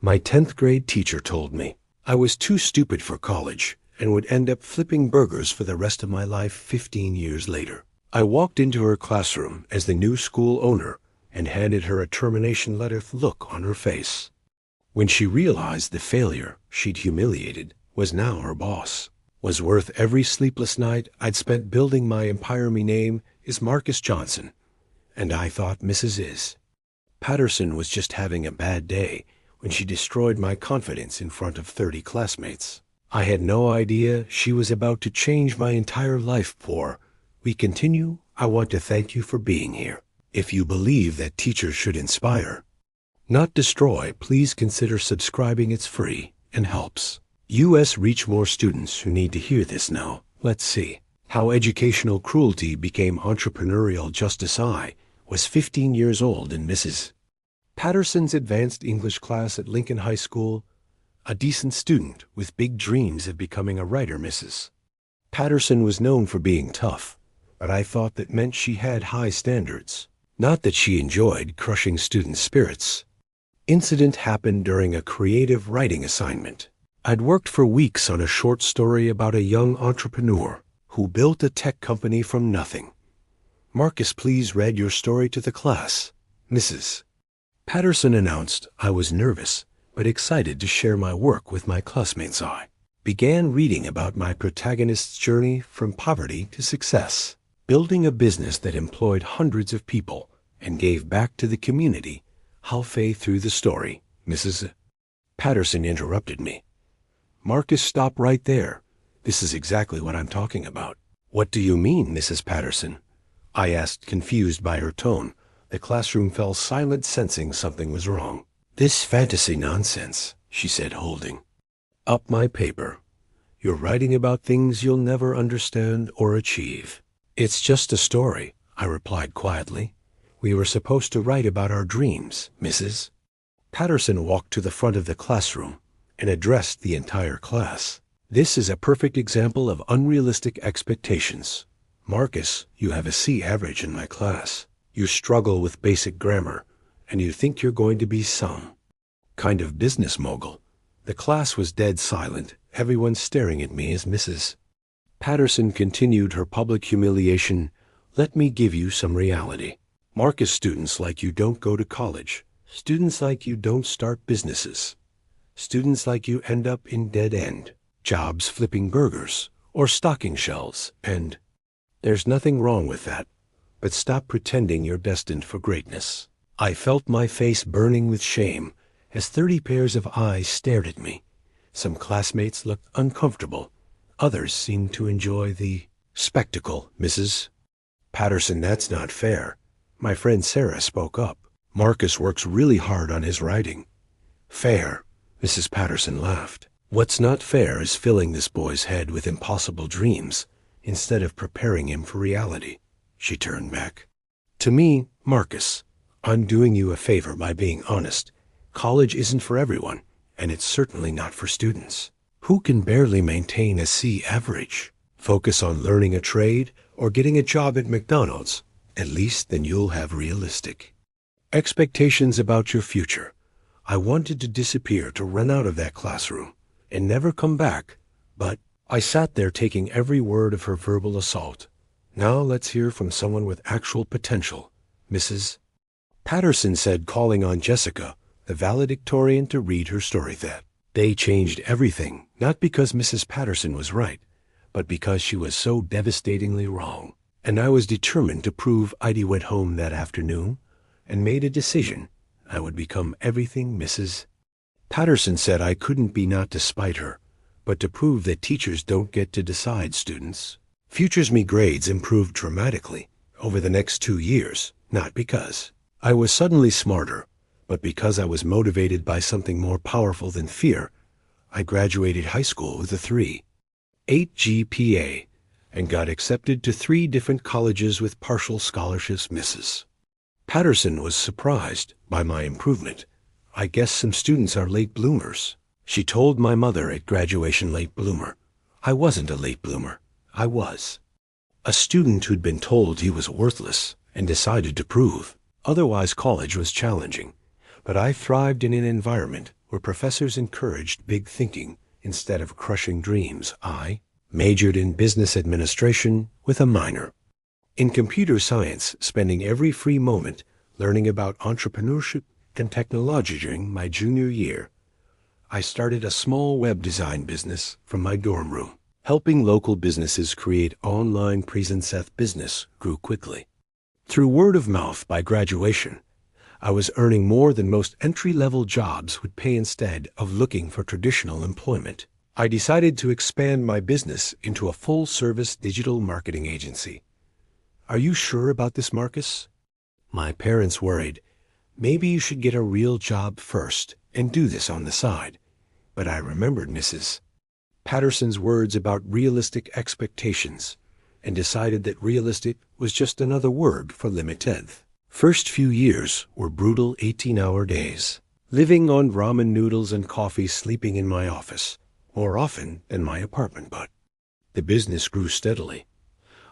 My 10th grade teacher told me I was too stupid for college and would end up flipping burgers for the rest of my life 15 years later. I walked into her classroom as the new school owner and handed her a termination letter look on her face. When she realized the failure she'd humiliated was now her boss, was worth every sleepless night I'd spent building my empire. Me name is Marcus Johnson, and I thought Mrs. Patterson was just having a bad day when she destroyed my confidence in front of 30 classmates. I had no idea she was about to change my entire life. Before we continue, I want to thank you for being here. If you believe that teachers should inspire, not destroy, please consider subscribing. It's free and helps us reach more students who need to hear this now. Let's see how educational cruelty became entrepreneurial justice. I was 15 years old in Mrs. Patterson's advanced English class at Lincoln High School, a decent student with big dreams of becoming a writer. Mrs. Patterson was known for being tough, but I thought that meant she had high standards, not that she enjoyed crushing student spirits. Incident happened during a creative writing assignment. I'd worked for weeks on a short story about a young entrepreneur who built a tech company from nothing. Marcus, please read your story to the class. Mrs. Patterson announced. I was nervous, but excited to share my work with my classmates. I began reading about my protagonist's journey from poverty to success, building a business that employed hundreds of people and gave back to the community. Halfway through the story, Mrs. Patterson interrupted me. Marcus, stop right there. This is exactly what I'm talking about. What do you mean, Mrs. Patterson? I asked, confused by her tone. The classroom fell silent, sensing something was wrong. This fantasy nonsense, she said, holding up my paper. You're writing about things you'll never understand or achieve. It's just a story, I replied quietly. We were supposed to write about our dreams. Mrs. Patterson walked to the front of the classroom and addressed the entire class. This is a perfect example of unrealistic expectations. Marcus, you have a C average in my class. You struggle with basic grammar, and you think you're going to be some kind of business mogul. The class was dead silent, everyone staring at me as Mrs. Patterson continued her public humiliation. Let me give you some reality. Marcus, students like you don't go to college. Students like you don't start businesses. Students like you end up in dead-end jobs flipping burgers or stocking shelves, and there's nothing wrong with that. But stop pretending you're destined for greatness. I felt my face burning with shame as 30 pairs of eyes stared at me. Some classmates looked uncomfortable. Others seemed to enjoy the spectacle. Mrs. Patterson, that's not fair. My friend Sarah spoke up. Marcus works really hard on his writing. Fair? Mrs. Patterson laughed. What's not fair is filling this boy's head with impossible dreams instead of preparing him for reality. She turned back to me. Marcus, I'm doing you a favor by being honest. College isn't for everyone, and it's certainly not for students who can barely maintain a C average. Focus on learning a trade or getting a job at McDonald's. At least then you'll have realistic expectations about your future. I wanted to disappear, to run out of that classroom and never come back, but I sat there taking every word of her verbal assault. Now let's hear from someone with actual potential. Mrs. Patterson said, calling on Jessica, the valedictorian, to read her story. That day changed everything, not because Mrs. Patterson was right, but because she was so devastatingly wrong. And I was determined to prove. I went home that afternoon and made a decision. I would become everything Mrs. Patterson said I couldn't be, not to spite her, but to prove that teachers don't get to decide students' futures. Me grades improved dramatically over the next 2 years, not because I was suddenly smarter, but because I was motivated by something more powerful than fear. I graduated high school with a 3.8 GPA and got accepted to 3 different colleges with partial scholarships. Mrs. Patterson was surprised by my improvement. I guess some students are late bloomers. She told my mother at graduation. Late bloomer? I wasn't a late bloomer. I was a student who'd been told he was worthless and decided to prove otherwise. College was challenging, but I thrived in an environment where professors encouraged big thinking instead of crushing dreams. I majored in business administration with a minor in computer science, spending every free moment learning about entrepreneurship and technology. During my junior year, I started a small web design business from my dorm room, helping local businesses create online presence. Business grew quickly. Through word of mouth by graduation, I was earning more than most entry-level jobs would pay instead of looking for traditional employment. I decided to expand my business into a full-service digital marketing agency. Are you sure about this, Marcus? My parents worried. Maybe you should get a real job first and do this on the side. But I remembered Mrs. Patterson's words about realistic expectations and decided that realistic was just another word for limited. First few years were brutal 18-hour days, living on ramen noodles and coffee, sleeping in my office, more often than my apartment. But the business grew steadily.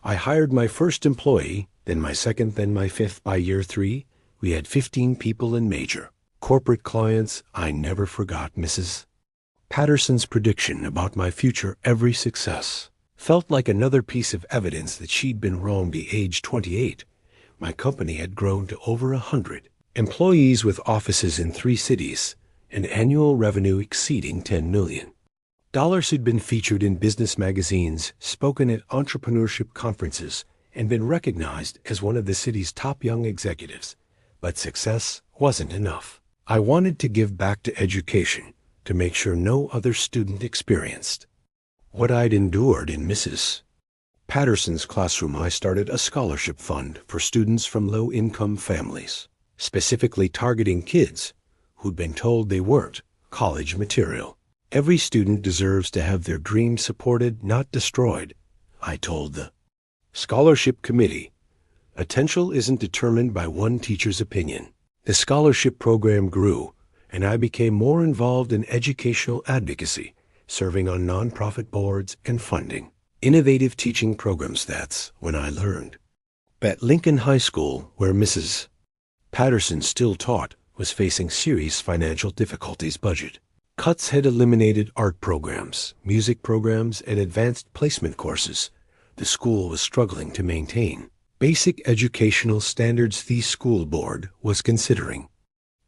I hired my first employee, then my second, then my fifth. By year 3, we had 15 people and major corporate clients. I never forgot Mrs. Patterson's prediction about my future. Every success felt like another piece of evidence that she'd been wrong. By age 28, my company had grown to over 100 employees with offices in 3 cities and annual revenue exceeding $10 million. Had been featured in business magazines, spoken at entrepreneurship conferences, and been recognized as one of the city's top young executives. But success wasn't enough. I wanted to give back to education to make sure no other student experienced what I'd endured in Mrs. Patterson's classroom. I started a scholarship fund for students from low-income families, specifically targeting kids who'd been told they weren't college material. Every student deserves to have their dreams supported, not destroyed, I told the scholarship committee. Potential isn't determined by one teacher's opinion. The scholarship program grew, and I became more involved in educational advocacy, serving on nonprofit boards and funding innovative teaching programs. That's when I learned that Lincoln High School, where Mrs. Patterson still taught, was facing serious financial difficulties. Budget cuts had eliminated art programs, music programs, and advanced placement courses. The school was struggling to maintain basic educational standards. The school board was considering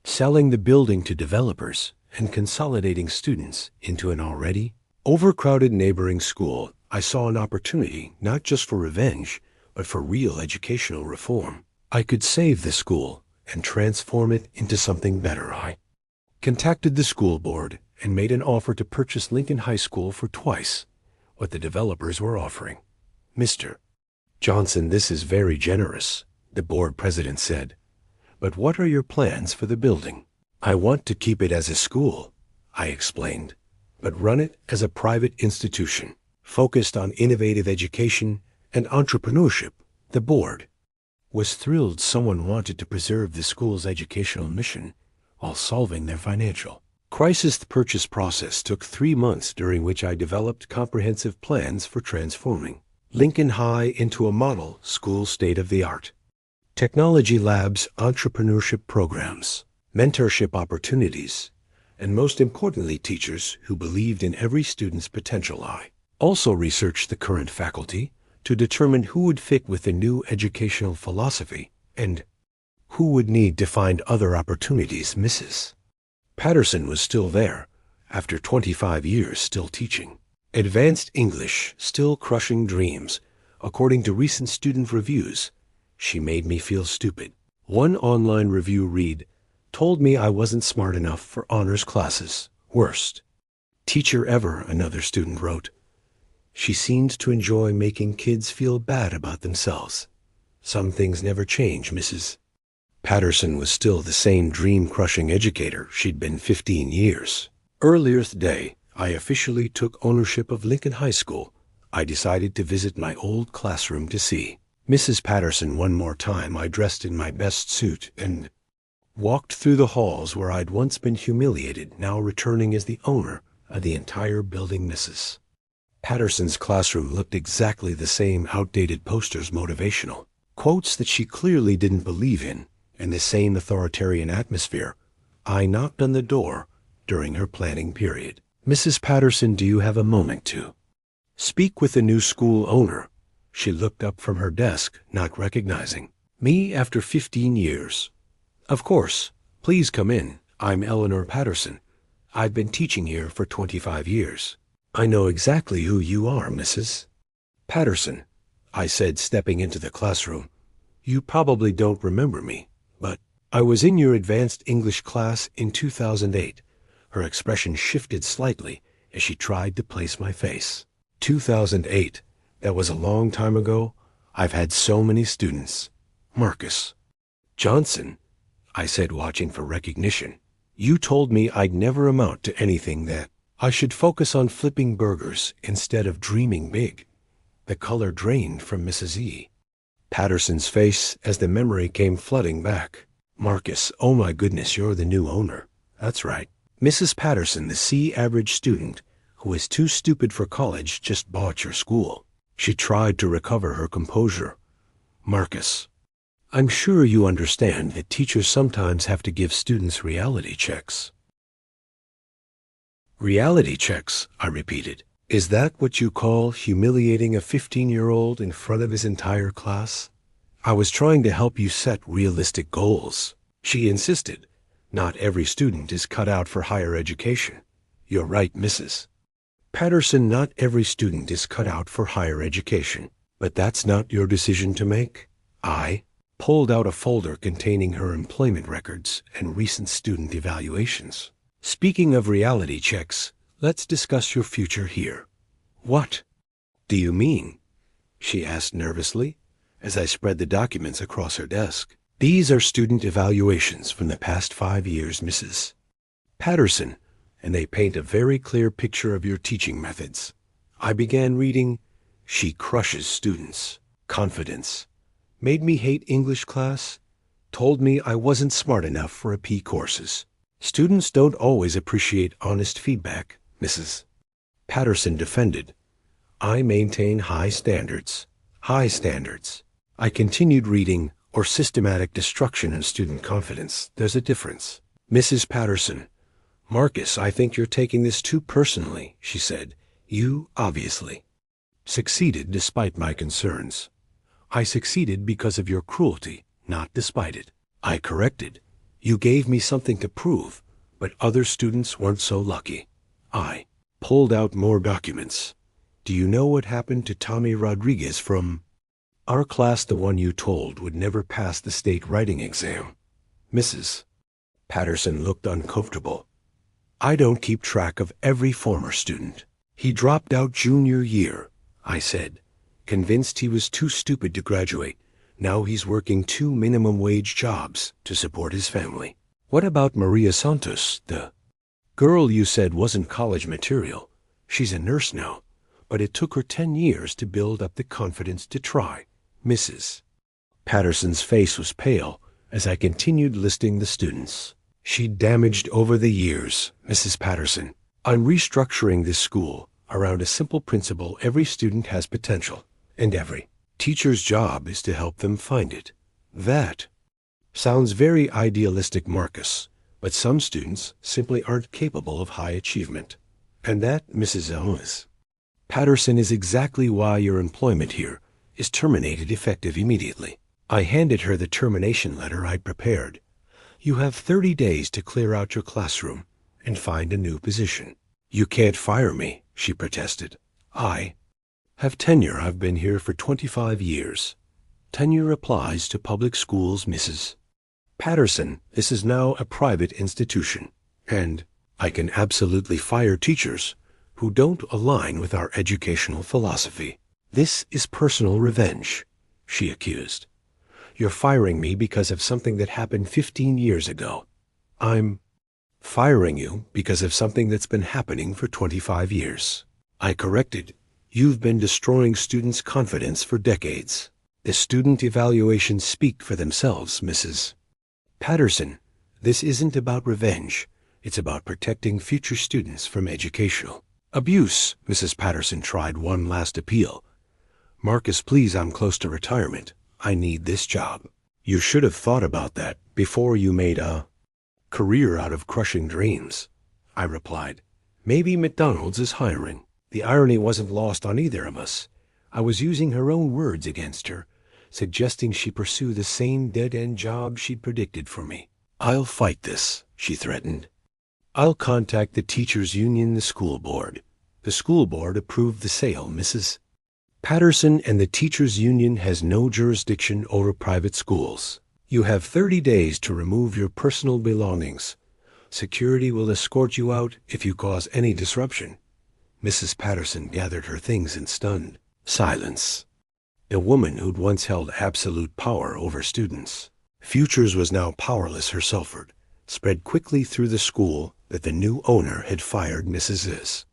selling the building to developers and consolidating students into an already overcrowded neighboring school. I saw an opportunity not just for revenge, but for real educational reform. I could save the school and transform it into something better. I contacted the school board and made an offer to purchase Lincoln High School for twice what the developers were offering. Mr. Johnson, this is very generous, the board president said. But what are your plans for the building? I want to keep it as a school, I explained, but run it as a private institution, focused on innovative education and entrepreneurship. The board was thrilled. Someone wanted to preserve the school's educational mission while solving their financial crisis. The purchase process took 3 months, during which I developed comprehensive plans for transforming Lincoln High into a model school, state-of-the-art technology labs, entrepreneurship programs, mentorship opportunities, and most importantly, teachers who believed in every student's potential. I also researched the current faculty to determine who would fit with the new educational philosophy and who would need to find other opportunities. Mrs. Patterson was still there, after 25 years, still teaching advanced English, still crushing dreams. According to recent student reviews, she made me feel stupid. One online review read, "Told me I wasn't smart enough for honors classes. Worst teacher ever," another student wrote. She seemed to enjoy making kids feel bad about themselves. Some things never change. Mrs. Patterson was still the same dream-crushing educator she'd been 15 years. Earlier today, I officially took ownership of Lincoln High School. I decided to visit my old classroom to see Mrs. Patterson one more time. I dressed in my best suit and walked through the halls where I'd once been humiliated, now returning as the owner of the entire building. Mrs. Patterson's classroom looked exactly the same: outdated posters, motivational quotes that she clearly didn't believe in, and the same authoritarian atmosphere. I knocked on the door during her planning period. Mrs. Patterson, do you have a moment to speak with the new school owner? She looked up from her desk, not recognizing me after 15 years. Of course. Please come in. I'm Eleanor Patterson. I've been teaching here for 25 years. I know exactly who you are, Mrs. Patterson, I said, stepping into the classroom. You probably don't remember me, but I was in your advanced English class in 2008. Her expression shifted slightly as she tried to place my face. 2008. That was a long time ago. I've had so many students. Marcus Johnson, I said, watching for recognition. You told me I'd never amount to anything, that I should focus on flipping burgers instead of dreaming big. The color drained from Mrs. E. Patterson's face as the memory came flooding back. Marcus, oh my goodness, you're the new owner. That's right. Mrs. Patterson, the C average student who is too stupid for college, just bought your school. She tried to recover her composure. Marcus, I'm sure you understand that teachers sometimes have to give students reality checks. Reality checks, I repeated. Is that what you call humiliating a 15-year-old in front of his entire class? I was trying to help you set realistic goals. She insisted. Not every student is cut out for higher education. You're right, Mrs. Patterson, not every student is cut out for higher education. But that's not your decision to make. I pulled out a folder containing her employment records and recent student evaluations. Speaking of reality checks, let's discuss your future here. What do you mean? She asked nervously as I spread the documents across her desk. These are student evaluations from the past 5 years, Mrs. Patterson, and they paint a very clear picture of your teaching methods. I began reading. She crushes students. Confidence. Made me hate English class. Told me I wasn't smart enough for AP courses. Students don't always appreciate honest feedback, Mrs. Patterson defended. I maintain high standards. High standards. I continued reading. Or systematic destruction in student confidence. There's a difference. Mrs. Patterson. Marcus, I think you're taking this too personally, she said. You, obviously, succeeded despite my concerns. I succeeded because of your cruelty, not despite it. I corrected. You gave me something to prove, but other students weren't so lucky. I pulled out more documents. Do you know what happened to Tommy Rodriguez from our class, the one you told would never pass the state writing exam? Mrs. Patterson looked uncomfortable. I don't keep track of every former student. He dropped out junior year, I said, convinced he was too stupid to graduate. Now he's working 2 minimum wage jobs to support his family. What about Maria Santos, the girl you said wasn't college material? She's a nurse now, but it took her 10 years to build up the confidence to try. Mrs. Patterson's face was pale as I continued listing the students she'd damaged over the years. Mrs. Patterson, I'm restructuring this school around a simple principle: every student has potential, and every teacher's job is to help them find it. That sounds very idealistic, Marcus, but some students simply aren't capable of high achievement. And that, Mrs. Owens Patterson, is exactly why your employment here is terminated effective immediately. I handed her the termination letter I'd prepared. You have 30 days to clear out your classroom and find a new position. You can't fire me, she protested. I have tenure. I've been here for 25 years. Tenure applies to public schools, Mrs. Patterson. This is now a private institution, and I can absolutely fire teachers who don't align with our educational philosophy. This is personal revenge, she accused. You're firing me because of something that happened 15 years ago. I'm firing you because of something that's been happening for 25 years. I corrected. You've been destroying students' confidence for decades. The student evaluations speak for themselves, Mrs. Patterson. This isn't about revenge. It's about protecting future students from educational abuse. Mrs. Patterson tried one last appeal. Marcus, please, I'm close to retirement. I need this job. You should have thought about that before you made a career out of crushing dreams. I replied. Maybe McDonald's is hiring. The irony wasn't lost on either of us. I was using her own words against her, suggesting she pursue the same dead-end job she'd predicted for me. I'll fight this, she threatened. I'll contact the teachers' union, the school board. The school board approved the sale, Mrs. Patterson, and the teachers' union has no jurisdiction over private schools. You have 30 days to remove your personal belongings. Security will escort you out if you cause any disruption. Mrs. Patterson gathered her things in stunned silence. The woman who'd once held absolute power over students. Futures was now powerless herself. Spread quickly through the school that the new owner had fired Mrs.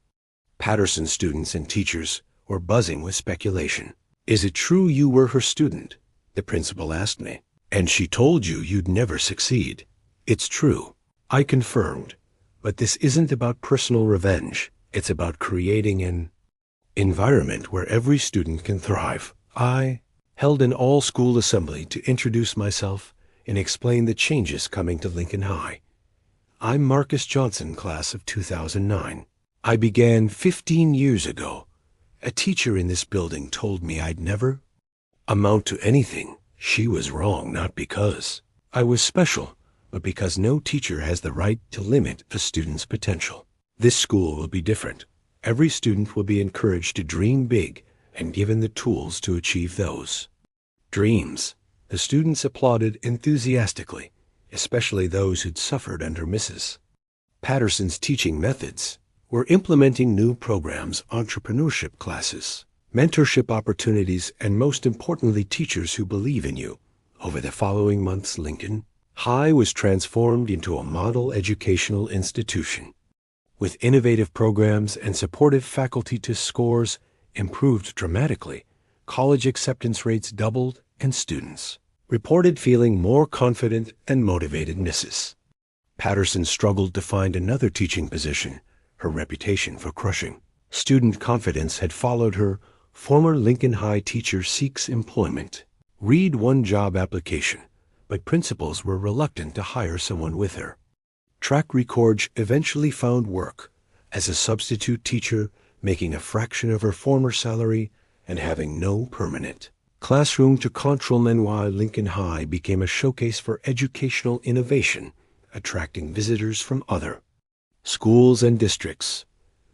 Patterson. Students and teachers were buzzing with speculation. Is it true you were her student? The principal asked me. And she told you you'd never succeed. It's true, I confirmed. But this isn't about personal revenge. It's about creating an environment where every student can thrive. I held an all-school assembly to introduce myself and explain the changes coming to Lincoln High. I'm Marcus Johnson, class of 2009. I began 15 years ago. A teacher in this building told me I'd never amount to anything. She was wrong, not because I was special, but because no teacher has the right to limit a student's potential. This school will be different. Every student will be encouraged to dream big and given the tools to achieve those dreams. The students applauded enthusiastically, especially those who'd suffered under Mrs. Patterson's teaching methods. We're implementing new programs, entrepreneurship classes, mentorship opportunities, and most importantly, teachers who believe in you. Over the following months, Lincoln High was transformed into a model educational institution. With innovative programs and supportive faculty, scores improved dramatically. College acceptance rates doubled, and students reported feeling more confident and motivated. Mrs. Patterson struggled to find another teaching position. Her reputation for crushing student confidence had followed her. Former Lincoln High teacher seeks employment. Read one job application, but principals were reluctant to hire someone with her track record. Eventually found work as a substitute teacher, making a fraction of her former salary and having no permanent classroom to control. Meanwhile, Lincoln High became a showcase for educational innovation, attracting visitors from other schools and districts.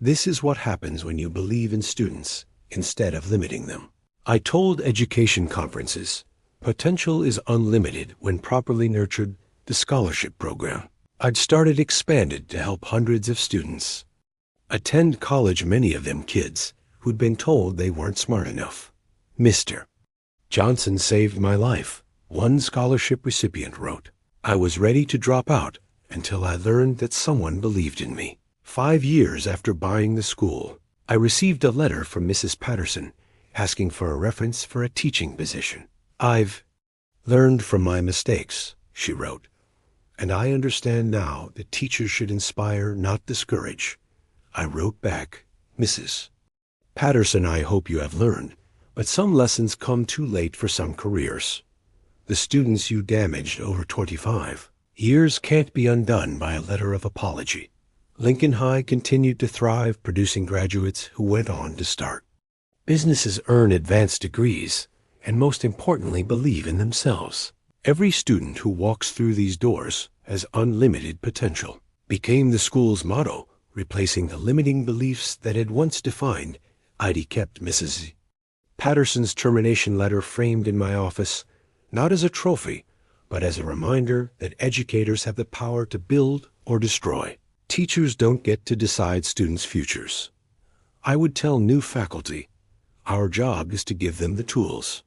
This is what happens when you believe in students instead of limiting them. I told education conferences, potential is unlimited when properly nurtured. The scholarship program I'd started expanded to help hundreds of students attend college, many of them kids who'd been told they weren't smart enough. Mr. Johnson saved my life, one scholarship recipient wrote. I was ready to drop out until I learned that someone believed in me. 5 years after buying the school, I received a letter from Mrs. Patterson asking for a reference for a teaching position. I've learned from my mistakes, she wrote, and I understand now that teachers should inspire, not discourage. I wrote back, Mrs. Patterson, I hope you have learned, but some lessons come too late for some careers. The students you damaged over 25 years can't be undone by a letter of apology. Lincoln High continued to thrive, producing graduates who went on to start businesses, earn advanced degrees, and most importantly, believe in themselves. Every student who walks through these doors has unlimited potential. Became the school's motto, replacing the limiting beliefs that had once defined. I'd kept Mrs. Patterson's termination letter framed in my office, not as a trophy, but as a reminder that educators have the power to build or destroy. Teachers don't get to decide students' futures. I would tell new faculty, our job is to give them the tools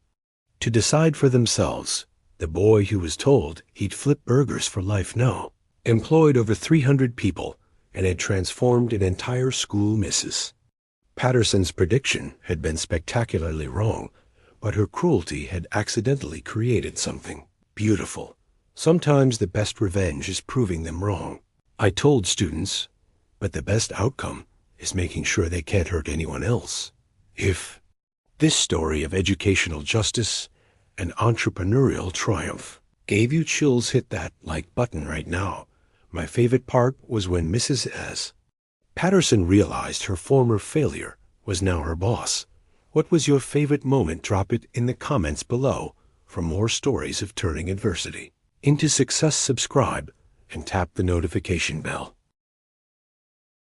to decide for themselves. The boy who was told he'd flip burgers for life now employed over 300 people and had transformed an entire school. Mrs. Patterson's prediction had been spectacularly wrong, but her cruelty had accidentally created something beautiful. Sometimes the best revenge is proving them wrong. I told students, but the best outcome is making sure they can't hurt anyone else. If this story of educational justice and entrepreneurial triumph gave you chills, hit that like button right now. My favorite part was when Mrs. S. Patterson realized her former failure was now her boss. What was your favorite moment? Drop it in the comments below for more stories of turning adversity into success. Subscribe and tap the notification bell.